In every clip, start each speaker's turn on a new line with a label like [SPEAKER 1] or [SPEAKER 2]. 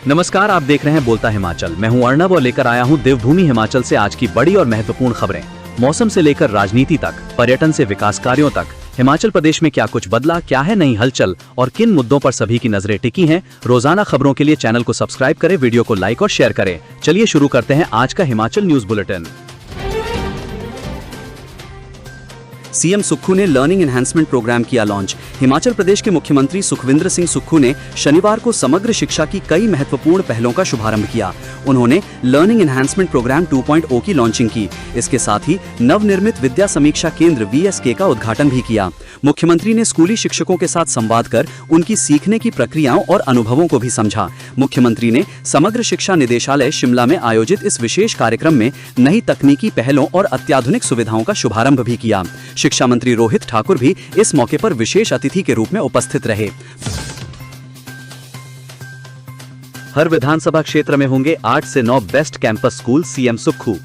[SPEAKER 1] नमस्कार, आप देख रहे हैं बोलता हिमाचल। मैं हूं अर्नब और लेकर आया हूं देवभूमि हिमाचल से आज की बड़ी और महत्वपूर्ण खबरें। मौसम से लेकर राजनीति तक, पर्यटन से विकास कार्यों तक, हिमाचल प्रदेश में क्या कुछ बदला, क्या है नई हलचल और किन मुद्दों पर सभी की नजरें टिकी हैं। रोजाना खबरों के लिए चैनल को सब्सक्राइब करें, वीडियो को लाइक और शेयर करें। चलिए शुरू करते हैं आज का Himachal news bulletin. CM Sukhu ने लर्निंग एनहांसमेंट प्रोग्राम किया लॉन्च। हिमाचल प्रदेश के मुख्यमंत्री सुखविंदर सिंह सुक्खू ने शनिवार को समग्र शिक्षा की कई महत्वपूर्ण पहलों का शुभारंभ किया। उन्होंने लर्निंग एनहांसमेंट प्रोग्राम 2.0 की लॉन्चिंग की। इसके साथ ही नवनिर्मित विद्या समीक्षा केंद्र VSK का उद्घाटन भी किया। मुख्यमंत्री ने स्कूली शिक्षकों के साथ संवाद कर उनकी सीखने की प्रक्रियाओं और अनुभवों को भी समझा। मुख्यमंत्री ने समग्र शिक्षा निदेशालय शिमला में आयोजित इस विशेष कार्यक्रम में नई तकनीकी पहलों और अत्याधुनिक सुविधाओं का शुभारंभ भी किया। शिक्षा मंत्री रोहित ठाकुर भी इस मौके पर विशेष अतिथि के रूप में उपस्थित रहे। हर विधानसभा क्षेत्र में होंगे 8 से 9 best campus school, CM Sukhu.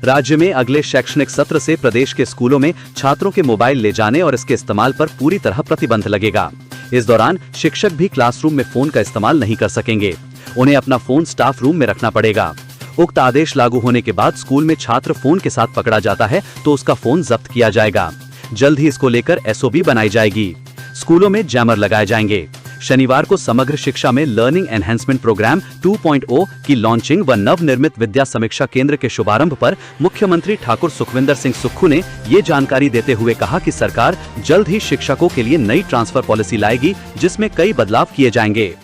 [SPEAKER 1] राज्य में अगले शैक्षणिक सत्र से प्रदेश के स्कूलों में छात्रों के मोबाइल ले जाने और इसके इस्तेमाल पर पूरी तरह प्रतिबंध लगेगा। इस दौरान शिक्षक भी क्लासरूम में फोन का इस्तेमाल नहीं कर सकेंगे। उन्हें अपना फोन स्टाफ रूम में रखना पड़ेगा। उक्त आदेश लागू होने के बाद स्कूल में छात्र फोन के साथ पकड़ा जाता है तो उसका फोन जब्त किया जाएगा। जल्द ही इसको लेकर SOP बनाई जाएगी। स्कूलों में जैमर लगाए जाएंगे। शनिवार को समग्र शिक्षा में लर्निंग एनहांसमेंट प्रोग्राम 2.0 की लॉन्चिंग व नवनिर्मित विद्या समीक्षा केंद्र के शुभारंभ पर मुख्यमंत्री ठाकुर सुखविंदर सिंह सुक्खू ने ये जानकारी देते हुए कहा कि सरकार जल्द ही शिक्षकों के लिए नई ट्रांसफर पॉलिसी लाएगी, जिसमें कई बदलाव किए जाएंगे।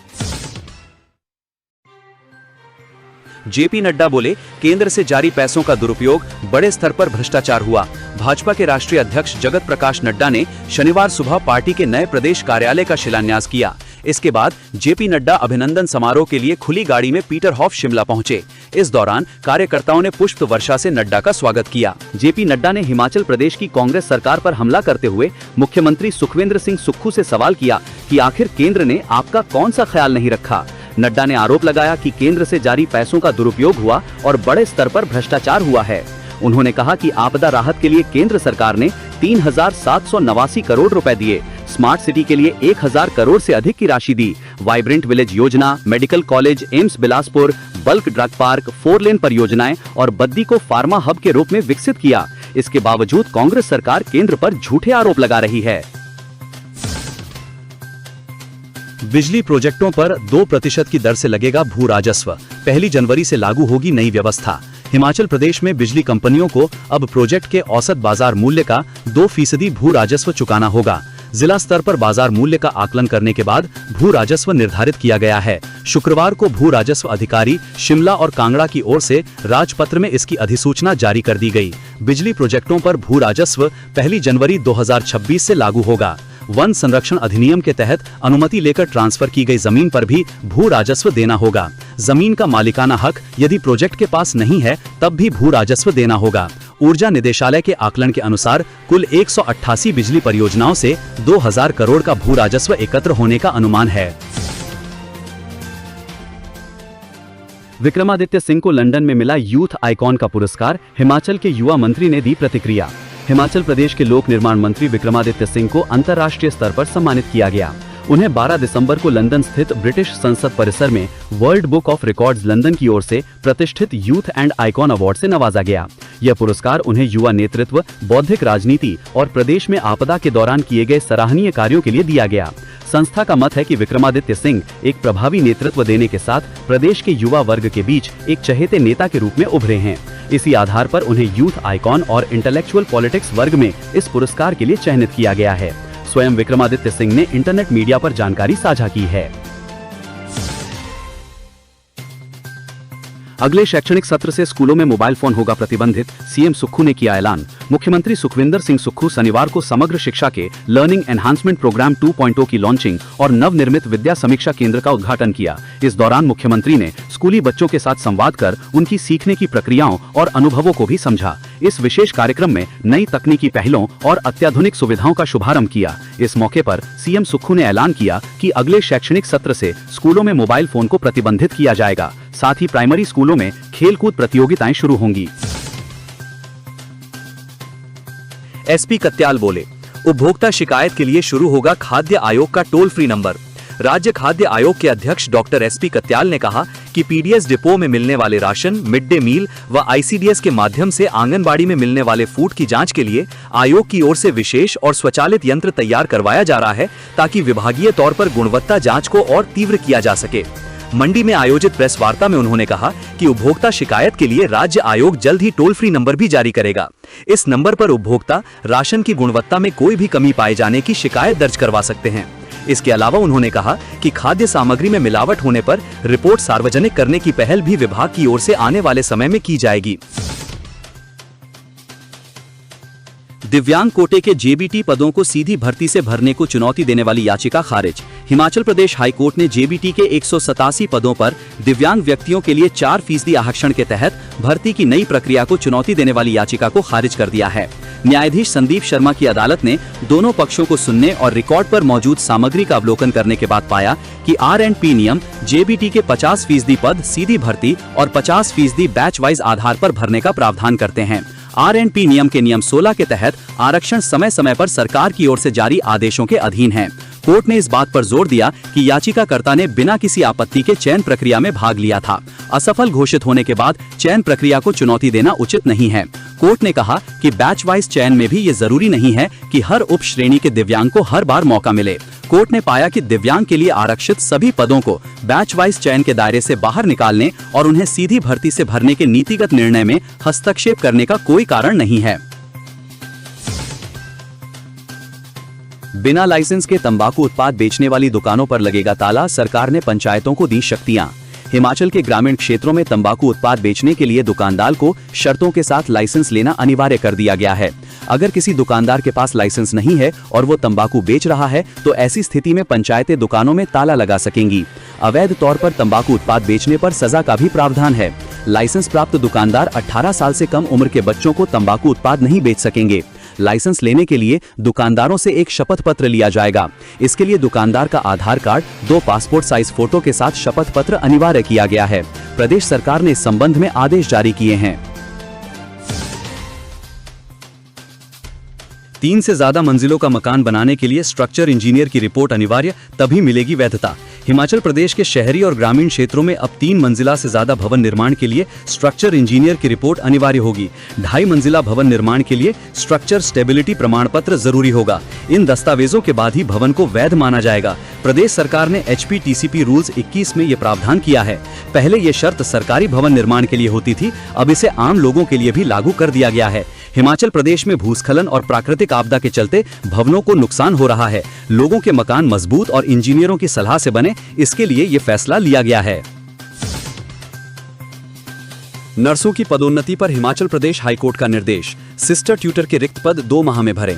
[SPEAKER 1] JP नड्डा बोले, केंद्र से जारी पैसों का दुरुपयोग, बड़े स्तर पर भ्रष्टाचार हुआ। भाजपा के राष्ट्रीय अध्यक्ष जगत प्रकाश नड्डा ने शनिवार सुबह पार्टी के नए प्रदेश कार्यालय का शिलान्यास किया। इसके बाद JP नड्डा अभिनंदन समारोह के लिए खुली गाड़ी में पीटरहॉफ शिमला पहुंचे। इस दौरान कार्यकर्ताओं ने पुष्प वर्षा से नड्डा का स्वागत किया। JP नड्डा ने हिमाचल प्रदेश की कांग्रेस सरकार पर हमला करते हुए मुख्यमंत्री सुखविंदर सिंह सुक्खू से सवाल किया कि आखिर केंद्र ने आपका कौन सा ख्याल नहीं रखा। नड्डा ने आरोप लगाया कि केंद्र से जारी पैसों का दुरुपयोग हुआ और बड़े स्तर पर भ्रष्टाचार हुआ है। उन्होंने कहा कि आपदा राहत के लिए केंद्र सरकार ने 3,789 करोड़ रुपए दिए। स्मार्ट सिटी के लिए 1,000 करोड़ से अधिक की राशि दी। वाइब्रेंट विलेज योजना, medical college, AIIMS Bilaspur, bulk drug park, 4 लेन परियोजनाएं और बद्दी को फार्मा हब के रूप में विकसित किया। इसके बावजूद कांग्रेस सरकार केंद्र पर झूठे आरोप लगा रही है। बिजली प्रोजेक्टों पर 2% की दर से लगेगा भू राजस्व। 1 जनवरी से लागू होगी नई व्यवस्था। हिमाचल प्रदेश में बिजली कंपनियों को अब प्रोजेक्ट के औसत बाजार मूल्य का 2% भू राजस्व चुकाना होगा। जिला स्तर पर बाजार मूल्य का आकलन करने के बाद भू राजस्व निर्धारित किया गया है। शुक्रवार को भू राजस्व अधिकारी शिमला और कांगड़ा की ओर से राजपत्र में इसकी अधिसूचना जारी कर दी गई। बिजली प्रोजेक्टों पर भू राजस्व 1 जनवरी 2026 से लागू होगा। वन संरक्षण अधिनियम के तहत अनुमति लेकर ट्रांसफर की गई जमीन पर भी भू राजस्व देना होगा। जमीन का मालिकाना हक यदि प्रोजेक्ट के पास नहीं है तब भी भू राजस्व देना होगा। ऊर्जा निदेशालय के आकलन के अनुसार कुल 188 बिजली परियोजनाओं से 2000 करोड़ का भू राजस्व एकत्र होने का अनुमान है। विक्रमादित्य सिंह को लंदन में मिला यूथ आइकॉन का पुरस्कार, हिमाचल के युवा मंत्री ने दी प्रतिक्रिया। हिमाचल प्रदेश के लोक निर्माण मंत्री विक्रमादित्य सिंह को अंतर्राष्ट्रीय स्तर पर सम्मानित किया गया। उन्हें 12 दिसंबर को लंदन स्थित ब्रिटिश संसद परिसर में world book of records London की ओर से प्रतिष्ठित यूथ एंड आइकॉन अवार्ड से नवाजा गया। यह पुरस्कार उन्हें युवा नेतृत्व, बौद्धिक राजनीति और प्रदेश में आपदा के दौरान किए गए सराहनीय कार्यों के लिए दिया गया। संस्था का मत है कि विक्रमादित्य सिंह एक प्रभावी नेतृत्व देने के साथ प्रदेश के युवा वर्ग के बीच एक चहेते नेता के रूप में उभरे हैं। इसी आधार पर उन्हें यूथ आइकॉन और इंटेलेक्चुअल पॉलिटिक्स वर्ग में इस पुरस्कार के लिए चयनित किया गया है। स्वयं विक्रमादित्य सिंह ने इंटरनेट मीडिया पर जानकारी साझा की है। अगले शैक्षणिक सत्र से स्कूलों में मोबाइल फोन होगा प्रतिबंधित, सीएम सुक्खू ने किया ऐलान। मुख्यमंत्री सुखविंदर सिंह सुक्खू शनिवार को समग्र शिक्षा के लर्निंग एनहांसमेंट प्रोग्राम 2.0 की लॉन्चिंग और नवनिर्मित विद्या समीक्षा केंद्र का उद्घाटन किया। इस दौरान मुख्यमंत्री ने स्कूली बच्चों के साथ संवाद कर उनकी सीखने की प्रक्रियाओं और अनुभवों को भी समझा। इस विशेष कार्यक्रम में नई तकनीकी पहलों और अत्याधुनिक सुविधाओं का शुभारंभ किया। इस मौके पर सीएम सुक्खू ने ऐलान किया कि अगले शैक्षणिक सत्र से स्कूलों में मोबाइल फोन को प्रतिबंधित किया जाएगा। साथ ही प्राइमरी स्कूलों में खेलकूद प्रतियोगिताएं शुरू होंगी। SP कत्याल बोले, उपभोक्ता शिकायत के लिए शुरू होगा खाद्य आयोग का टोल फ्री नंबर। राज्य खाद्य आयोग के अध्यक्ष डॉक्टर एसपी कत्याल ने कहा कि पीडीएस डिपो में मिलने वाले राशन, मिड डे मील व आईसीडीएस के माध्यम से आंगनबाड़ी में मिलने वाले फूड की जांच के लिए आयोग की ओर से विशेष और स्वचालित यंत्र तैयार करवाया जा रहा है, ताकि विभागीय तौर पर गुणवत्ता जांच को और तीव्र किया जा सके। मंडी में आयोजित प्रेस वार्ता में उन्होंने कहा कि उपभोक्ता शिकायत के लिए राज्य आयोग जल्द ही टोल फ्री नंबर भी जारी करेगा। इस नंबर पर उपभोक्ता राशन की गुणवत्ता में कोई भी कमी पाए जाने की शिकायत दर्ज करवा सकते हैं। इसके अलावा उन्होंने कहा कि खाद्य सामग्री में मिलावट होने पर रिपोर्ट सार्वजनिक करने की पहल भी विभाग की ओर से आने वाले समय में की जाएगी। दिव्यांग कोटे के जेबीटी पदों को सीधी भर्ती से भरने को चुनौती देने वाली याचिका खारिज। हिमाचल प्रदेश हाईकोर्ट ने जेबीटी के 187 पदों पर दिव्यांग व्यक्तियों के लिए 4% आरक्षण के तहत भर्ती की नई प्रक्रिया को चुनौती देने वाली याचिका को खारिज कर दिया है। न्यायाधीश संदीप शर्मा की अदालत ने दोनों पक्षों को सुनने और रिकॉर्ड पर मौजूद सामग्री का अवलोकन करने के बाद पाया कि R&P नियम जेबीटी के 50% पद सीधी भर्ती और 50% बैच वाइज आधार पर भरने का प्रावधान करते हैं। R&P नियम के नियम 16 के तहत आरक्षण समय समय पर सरकार की ओर से जारी आदेशों के अधीन है। कोर्ट ने इस बात पर जोर दिया कि याचिकाकर्ता ने बिना किसी आपत्ति के चयन प्रक्रिया में भाग लिया था। असफल घोषित होने के बाद चयन प्रक्रिया को चुनौती देना उचित नहीं है। कोर्ट ने कहा कि बैच वाइज चयन में भी ये जरूरी नहीं है कि हर उप श्रेणी के दिव्यांग को हर बार मौका मिले। कोर्ट ने पाया कि दिव्यांग के लिए आरक्षित सभी पदों को बैच वाइज चयन के दायरे से बाहर निकालने और उन्हें सीधी भर्ती से भरने के नीतिगत निर्णय में हस्तक्षेप करने का कोई कारण नहीं है। बिना लाइसेंस के तंबाकू उत्पाद बेचने वाली दुकानों पर लगेगा ताला, सरकार ने पंचायतों को दी शक्तियां। हिमाचल के ग्रामीण क्षेत्रों में तंबाकू उत्पाद बेचने के लिए दुकानदार को शर्तों के साथ लाइसेंस लेना अनिवार्य कर दिया गया है। अगर किसी दुकानदार के पास लाइसेंस नहीं है और वो तंबाकू बेच रहा है तो ऐसी स्थिति में पंचायतें दुकानों में ताला लगा सकेंगी। अवैध तौर पर तंबाकू उत्पाद बेचने पर सजा का भी प्रावधान है। लाइसेंस प्राप्त दुकानदार 18 साल से कम उम्र के बच्चों को तंबाकू उत्पाद नहीं बेच सकेंगे। लाइसेंस लेने के लिए दुकानदारों से एक शपथ पत्र लिया जाएगा। इसके लिए दुकानदार का आधार कार्ड, 2 पासपोर्ट साइज फोटो के साथ शपथ पत्र अनिवार्य किया गया है। प्रदेश सरकार ने इस संबंध में आदेश जारी किए हैं। 3 से ज्यादा मंजिलों का मकान बनाने के लिए स्ट्रक्चर इंजीनियर की रिपोर्ट अनिवार्य, तभी मिलेगी वैधता। हिमाचल प्रदेश के शहरी और ग्रामीण क्षेत्रों में अब 3 मंजिला से ज्यादा भवन निर्माण के लिए स्ट्रक्चर इंजीनियर की रिपोर्ट अनिवार्य होगी। 2.5 मंजिला भवन निर्माण के लिए स्ट्रक्चर स्टेबिलिटी प्रमाण पत्र जरूरी होगा। इन दस्तावेजों के बाद ही भवन को वैध माना जाएगा। प्रदेश सरकार ने HPTCP रूल्स 21 में ये प्रावधान किया है। पहले ये शर्त सरकारी भवन निर्माण के लिए होती थी, अब इसे आम लोगों के लिए भी लागू कर दिया गया है। हिमाचल प्रदेश में भूस्खलन और प्राकृतिक आपदा के चलते भवनों को नुकसान हो रहा है। लोगों के मकान मजबूत और इंजीनियरों की सलाह से बने, इसके लिए ये फैसला लिया गया है। नर्सों की पदोन्नति पर हिमाचल प्रदेश हाईकोर्ट का निर्देश, सिस्टर ट्यूटर के रिक्त पद 2 माह में भरें।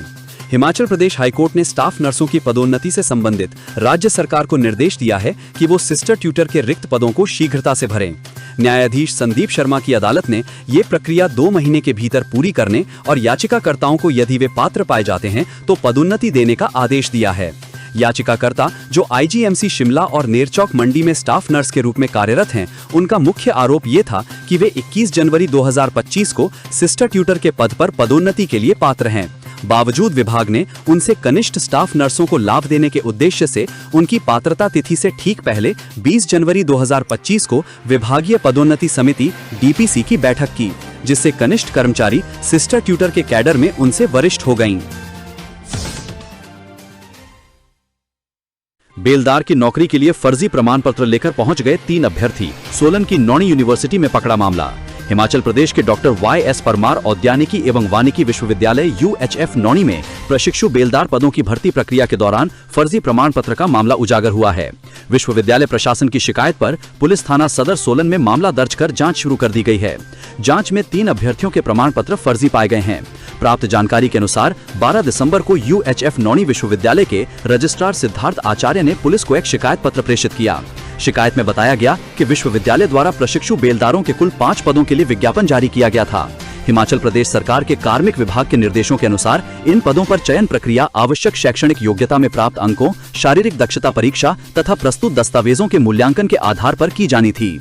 [SPEAKER 1] हिमाचल प्रदेश हाईकोर्ट ने स्टाफ नर्सों की पदोन्नति से संबंधित राज्य सरकार को निर्देश दिया है कि वो सिस्टर ट्यूटर के रिक्त पदों को शीघ्रता से भरें। न्यायाधीश संदीप शर्मा की अदालत ने ये प्रक्रिया 2 महीने के भीतर पूरी करने और याचिकाकर्ताओं को यदि वे पात्र पाए जाते हैं तो पदोन्नति देने का आदेश दिया है। याचिकाकर्ता जो IGMC शिमला और नेरचौक मंडी में स्टाफ नर्स के रूप में कार्यरत हैं, उनका मुख्य आरोप ये था कि वे 21 जनवरी 2025 को सिस्टर ट्यूटर के पद पर पदोन्नति के लिए पात्र हैं। बावजूद विभाग ने उनसे कनिष्ठ स्टाफ नर्सों को लाभ देने के उद्देश्य से उनकी पात्रता तिथि से ठीक पहले 20 जनवरी 2025 को विभागीय पदोन्नति समिति DPC की बैठक की, जिससे कनिष्ठ कर्मचारी सिस्टर ट्यूटर के कैडर में उनसे वरिष्ठ हो गईं। बेलदार की नौकरी के लिए फर्जी प्रमाण पत्र लेकर पहुंच गए 3 अभ्यर्थी, सोलन की नौणी यूनिवर्सिटी में पकड़ा मामला। हिमाचल प्रदेश के डॉक्टर YS परमार औद्यानिकी एवं वानिकी विश्वविद्यालय UHF नौणी में प्रशिक्षु बेलदार पदों की भर्ती प्रक्रिया के दौरान फर्जी प्रमाण पत्र का मामला उजागर हुआ है। विश्वविद्यालय प्रशासन की शिकायत पर पुलिस थाना सदर सोलन में मामला दर्ज कर जांच शुरू कर दी गई है। जांच में 3 अभ्यर्थियों के प्रमाण पत्र फर्जी पाए गए हैं। प्राप्त जानकारी के अनुसार 12 दिसंबर को UHF नौणी विश्वविद्यालय के रजिस्ट्रार सिद्धार्थ आचार्य ने पुलिस को एक शिकायत पत्र प्रेषित किया। शिकायत में बताया गया कि विश्वविद्यालय द्वारा प्रशिक्षु बेलदारों के कुल 5 पदों के लिए विज्ञापन जारी किया गया था। हिमाचल प्रदेश सरकार के कार्मिक विभाग के निर्देशों के अनुसार इन पदों पर चयन प्रक्रिया आवश्यक शैक्षणिक योग्यता में प्राप्त अंकों, शारीरिक दक्षता परीक्षा तथा प्रस्तुत दस्तावेजों के मूल्यांकन के आधार पर की जानी थी।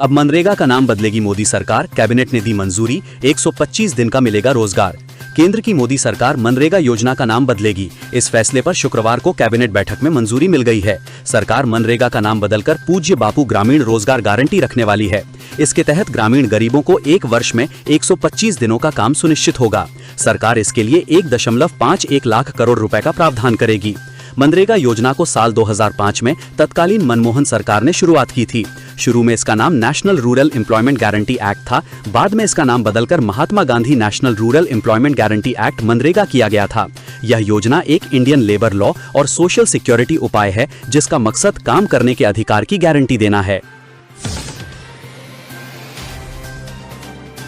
[SPEAKER 1] अब मनरेगा का नाम बदलेगी मोदी सरकार, कैबिनेट ने दी मंजूरी, 125 दिन का मिलेगा रोजगार। केंद्र की मोदी सरकार मनरेगा योजना का नाम बदलेगी। इस फैसले पर शुक्रवार को कैबिनेट बैठक में मंजूरी मिल गई है। सरकार मनरेगा का नाम बदलकर पूज्य बापू ग्रामीण रोजगार गारंटी रखने वाली है। इसके तहत ग्रामीण गरीबों को एक वर्ष में 125 दिनों का काम सुनिश्चित होगा। सरकार इसके लिए 1.51 लाख करोड़ रुपए का प्रावधान करेगी। मनरेगा योजना को साल 2005 में तत्कालीन मनमोहन सरकार ने शुरुआत की थी। शुरू में इसका नाम national rural employment guarantee act था। बाद में इसका नाम बदलकर Mahatma Gandhi national rural employment guarantee act मनरेगा किया गया था। यह योजना एक इंडियन लेबर लॉ और सोशल सिक्योरिटी उपाय है, जिसका मकसद काम करने के अधिकार की गारंटी देना है।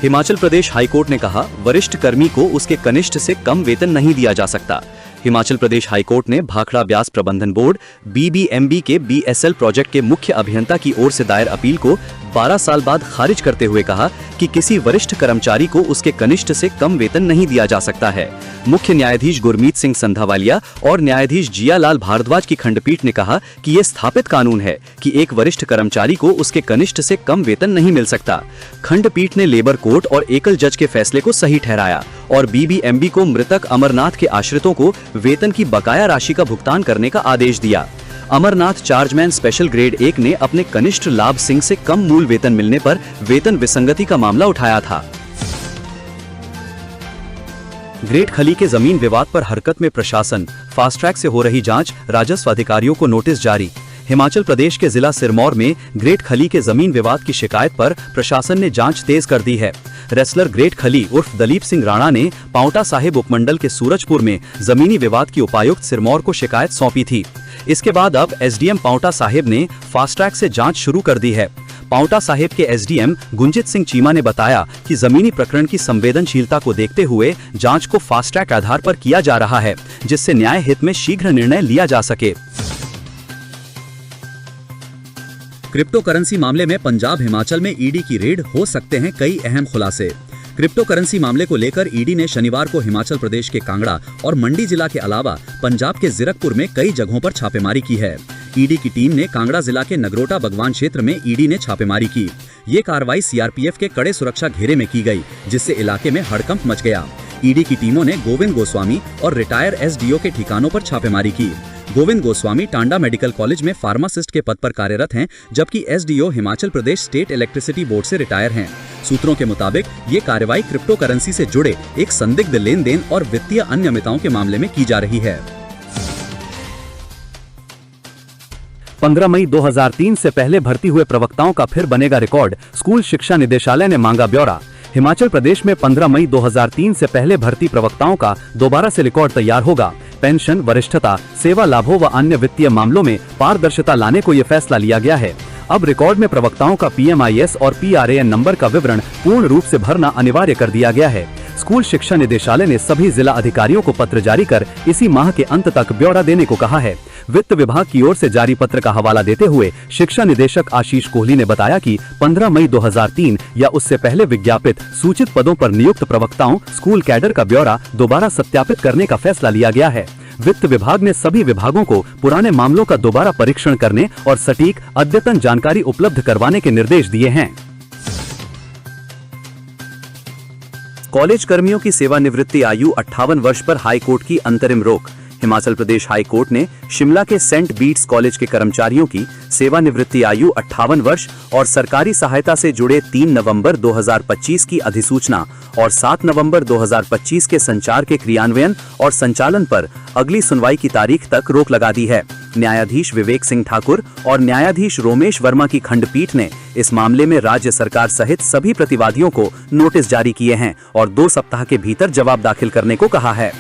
[SPEAKER 1] हिमाचल प्रदेश हाईकोर्ट ने कहा, वरिष्ठ कर्मी को उसके कनिष्ठ से कम वेतन नहीं दिया जा सकता। हिमाचल प्रदेश हाईकोर्ट ने भाखड़ा ब्यास प्रबंधन बोर्ड BBMB के BSL प्रोजेक्ट के मुख्य अभियंता की ओर से दायर अपील को 12 साल बाद खारिज करते हुए कहा कि किसी वरिष्ठ कर्मचारी को उसके कनिष्ठ से कम वेतन नहीं दिया जा सकता है। मुख्य न्यायाधीश गुरमीत सिंह संधावालिया और न्यायाधीश जियालाल भारद्वाज की खंडपीठ ने कहा कि यह स्थापित कानून है कि एक वरिष्ठ कर्मचारी को उसके कनिष्ठ से कम वेतन नहीं मिल सकता। खंडपीठ ने लेबर कोर्ट और एकल जज के फैसले को सही ठहराया और BBMB को मृतक अमरनाथ के आश्रितों को वेतन की बकाया राशि का भुगतान करने का आदेश दिया। अमरनाथ चार्जमैन स्पेशल ग्रेड 1 ने अपने कनिष्ठ लाभ सिंह से कम मूल वेतन मिलने पर वेतन विसंगति का मामला उठाया था। ग्रेट खली के जमीन विवाद पर हरकत में प्रशासन, फास्ट ट्रैक से हो रही जांच, राजस्व अधिकारियों को नोटिस जारी। हिमाचल प्रदेश के जिला सिरमौर में ग्रेट खली के जमीन विवाद की शिकायत पर प्रशासन ने जांच तेज कर दी है। रेसलर ग्रेट खली उर्फ दलीप सिंह राणा ने पांवटा साहिब उपमंडल के सूरजपुर में जमीनी विवाद की उपायुक्त सिरमौर को शिकायत सौंपी थी। इसके बाद अब SDM पांवटा साहिब ने फास्ट ट्रैक से जांच शुरू कर दी है। पांवटा साहिब के SDM गुंजित सिंह चीमा ने बताया कि जमीनी प्रकरण की संवेदनशीलता को देखते हुए जांच को फास्ट ट्रैक आधार पर किया जा रहा है, जिससे न्याय हित में शीघ्र निर्णय लिया जा सके। क्रिप्टो करेंसी मामले में पंजाब हिमाचल में ED की रेड, हो सकते हैं कई अहम खुलासे। क्रिप्टो करेंसी मामले को लेकर ED ने शनिवार को हिमाचल प्रदेश के कांगड़ा और मंडी जिला के अलावा पंजाब के जीरकपुर में कई जगहों पर छापेमारी की है। ED की टीम ने कांगड़ा जिला के नगरोटा बगवान क्षेत्र में ED ने छापेमारी की। ये कार्रवाई CRPF के कड़े सुरक्षा घेरे में की गई, जिससे इलाके में हड़कंप मच गया। ED की टीमों ने गोविंद गोस्वामी और रिटायर SDO के ठिकानों पर छापेमारी की। गोविंद गोस्वामी टांडा मेडिकल कॉलेज में फार्मासिस्ट के पद पर कार्यरत हैं, जबकि SDO Himachal Pradesh state electricity board से रिटायर हैं। सूत्रों के मुताबिक ये कार्रवाई क्रिप्टो करेंसी से जुड़े एक संदिग्ध लेन देन और वित्तीय अनियमितताओं के मामले में की जा रही है। 15 मई 2003 से पहले भर्ती हुए प्रवक्ताओं का फिर बनेगा रिकॉर्ड, स्कूल शिक्षा निदेशालय ने मांगा ब्यौरा। हिमाचल प्रदेश में 15 मई 2003 से पहले भर्ती प्रवक्ताओं का दोबारा से रिकॉर्ड तैयार होगा। पेंशन, वरिष्ठता, सेवा लाभों व अन्य वित्तीय मामलों में पारदर्शिता लाने को ये फैसला लिया गया है। अब रिकॉर्ड में प्रवक्ताओं का PMIS और PRAN नंबर का विवरण पूर्ण रूप से भरना अनिवार्य कर दिया गया है। स्कूल शिक्षा निदेशालय ने सभी जिला अधिकारियों को पत्र जारी कर इसी माह के अंत तक ब्यौरा देने को कहा है। वित्त विभाग की ओर से जारी पत्र का हवाला देते हुए शिक्षा निदेशक आशीष कोहली ने बताया कि 15 मई 2003 या उससे पहले विज्ञापित सूचित पदों पर नियुक्त प्रवक्ताओं, स्कूल कैडर का ब्यौरा दोबारा सत्यापित करने का फैसला लिया गया है। वित्त विभाग ने सभी विभागों को पुराने मामलों का दोबारा परीक्षण करने और सटीक अद्यतन जानकारी उपलब्ध करवाने के निर्देश दिए हैं। कॉलेज कर्मियों की सेवानिवृत्ति आयु 58 वर्ष पर हाईकोर्ट की अंतरिम रोक। हिमाचल प्रदेश हाईकोर्ट ने शिमला के सेंट बीट्स कॉलेज के कर्मचारियों की सेवानिवृत्ति आयु 58 वर्ष और सरकारी सहायता से जुड़े 3 नवंबर 2025 की अधिसूचना और 7 नवंबर 2025 के संचार के क्रियान्वयन और संचालन पर अगली सुनवाई की तारीख तक रोक लगा दी है। न्यायाधीश विवेक सिंह ठाकुर और न्यायाधीश रोमेश वर्मा की खंडपीठ ने इस मामले में राज्य सरकार सहित सभी प्रतिवादियों को नोटिस जारी किए हैं और 2 सप्ताह के भीतर जवाब दाखिल करने को कहा है।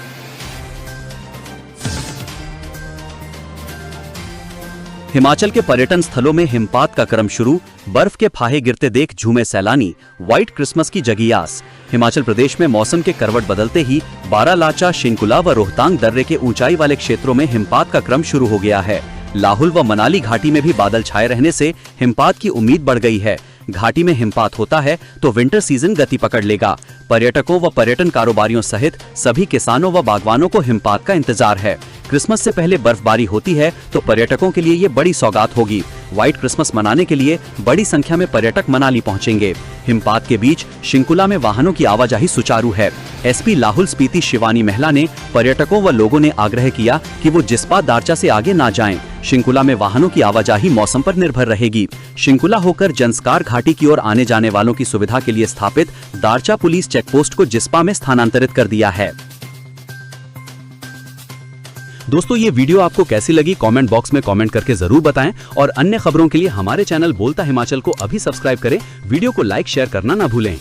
[SPEAKER 1] हिमाचल के पर्यटन स्थलों में हिमपात का क्रम शुरू, बर्फ के फाहे गिरते देख झूमे सैलानी, व्हाइट क्रिसमस की जगी आस। हिमाचल प्रदेश में मौसम के करवट बदलते ही बारालाचा, शिंकुला व रोहतांग दर्रे के ऊंचाई वाले क्षेत्रों में हिमपात का क्रम शुरू हो गया है। लाहुल व मनाली घाटी में भी बादल छाए रहने से हिमपात की उम्मीद बढ़ गई है। घाटी में हिमपात होता है तो विंटर सीजन गति पकड़ लेगा। पर्यटकों व पर्यटन कारोबारियों सहित सभी किसानों व बागवानों को हिमपात का इंतजार है। क्रिसमस से पहले बर्फबारी होती है तो पर्यटकों के लिए ये बड़ी सौगात होगी। व्हाइट क्रिसमस मनाने के लिए बड़ी संख्या में पर्यटक मनाली पहुंचेंगे। हिमपात के बीच शिंकुला में वाहनों की आवाजाही सुचारू है। एसपी लाहुल स्पीति शिवानी महिला ने पर्यटकों व लोगों ने आग्रह किया कि वो जिस्पा दारचा से आगे ना जाएं। शिंकुला में वाहनों की आवाजाही मौसम पर निर्भर रहेगी। शिंकुला होकर जंस्कार घाटी की ओर आने जाने वालों की सुविधा के लिए स्थापित दारचा पुलिस चेकपोस्ट को जिस्पा में स्थानांतरित कर दिया है। दोस्तों, ये वीडियो आपको कैसी लगी कमेंट बॉक्स में कमेंट करके जरूर बताएं और अन्य खबरों के लिए हमारे चैनल बोलता हिमाचल को अभी सब्सक्राइब करें। वीडियो को लाइक शेयर करना ना भूलें।